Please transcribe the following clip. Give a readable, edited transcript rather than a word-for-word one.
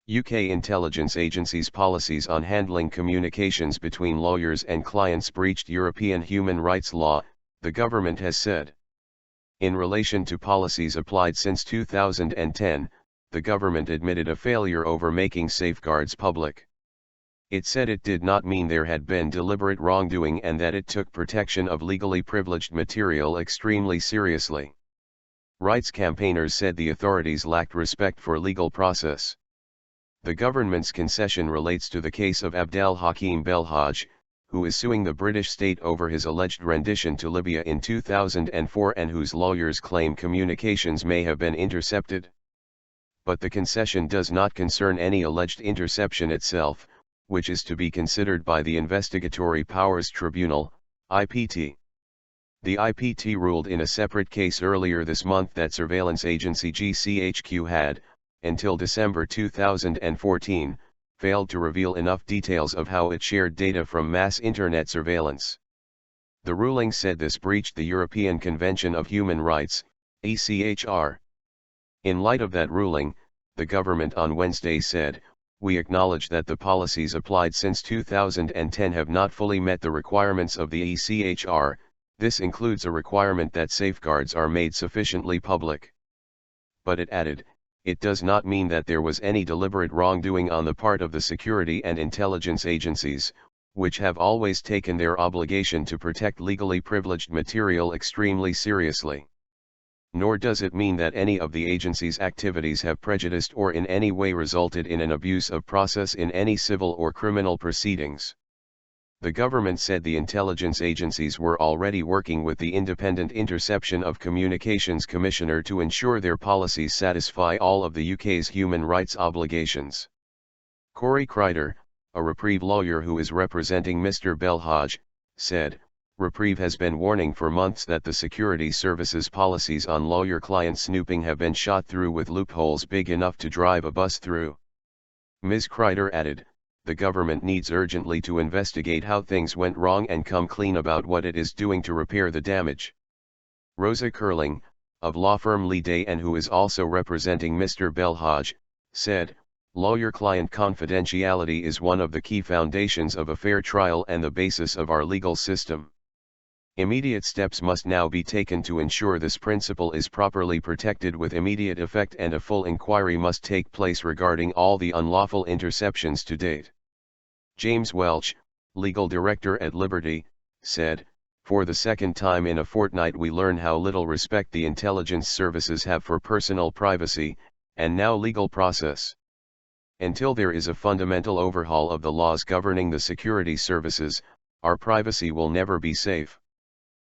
UK intelligence agencies' policies on handling communications between lawyers and clients breached European human rights law, the government has said. In relation to policies applied since 2010, the government admitted a failure over making safeguards public. It said it did not mean there had been deliberate wrongdoing and that it took protection of legally privileged material extremely seriously. Rights campaigners said the authorities lacked respect for legal process. The government's concession relates to the case of Abdel Hakim Belhaj, who is suing the British state over his alleged rendition to Libya in 2004 and whose lawyers claim communications may have been intercepted. But the concession does not concern any alleged interception itself, which is to be considered by the Investigatory Powers Tribunal, IPT. The IPT ruled in a separate case earlier this month that surveillance agency GCHQ had, until December 2014, failed to reveal enough details of how it shared data from mass internet surveillance. The ruling said this breached the European Convention of Human Rights, ECHR. In light of that ruling, the government on Wednesday said, "We acknowledge that the policies applied since 2010 have not fully met the requirements of the ECHR, this includes a requirement that safeguards are made sufficiently public." But it added, it does not mean that there was any deliberate wrongdoing on the part of the security and intelligence agencies, which have always taken their obligation to protect legally privileged material extremely seriously. Nor does it mean that any of the agency's activities have prejudiced or in any way resulted in an abuse of process in any civil or criminal proceedings. The government said the intelligence agencies were already working with the Independent Interception of Communications Commissioner to ensure their policies satisfy all of the UK's human rights obligations. Corey Kreider, a Reprieve lawyer who is representing Mr. Belhaj, said, "Reprieve has been warning for months that the security services policies on lawyer-client snooping have been shot through with loopholes big enough to drive a bus through." Ms. Kreider added, "The government needs urgently to investigate how things went wrong and come clean about what it is doing to repair the damage." Rosa Curling, of law firm Lee Day and who is also representing Mr. Belhaj, said, "Lawyer-client confidentiality is one of the key foundations of a fair trial and the basis of our legal system. Immediate steps must now be taken to ensure this principle is properly protected with immediate effect, and a full inquiry must take place regarding all the unlawful interceptions to date." James Welch, legal director at Liberty, said, "For the second time in a fortnight we learn how little respect the intelligence services have for personal privacy, and now legal process. Until there is a fundamental overhaul of the laws governing the security services, our privacy will never be safe."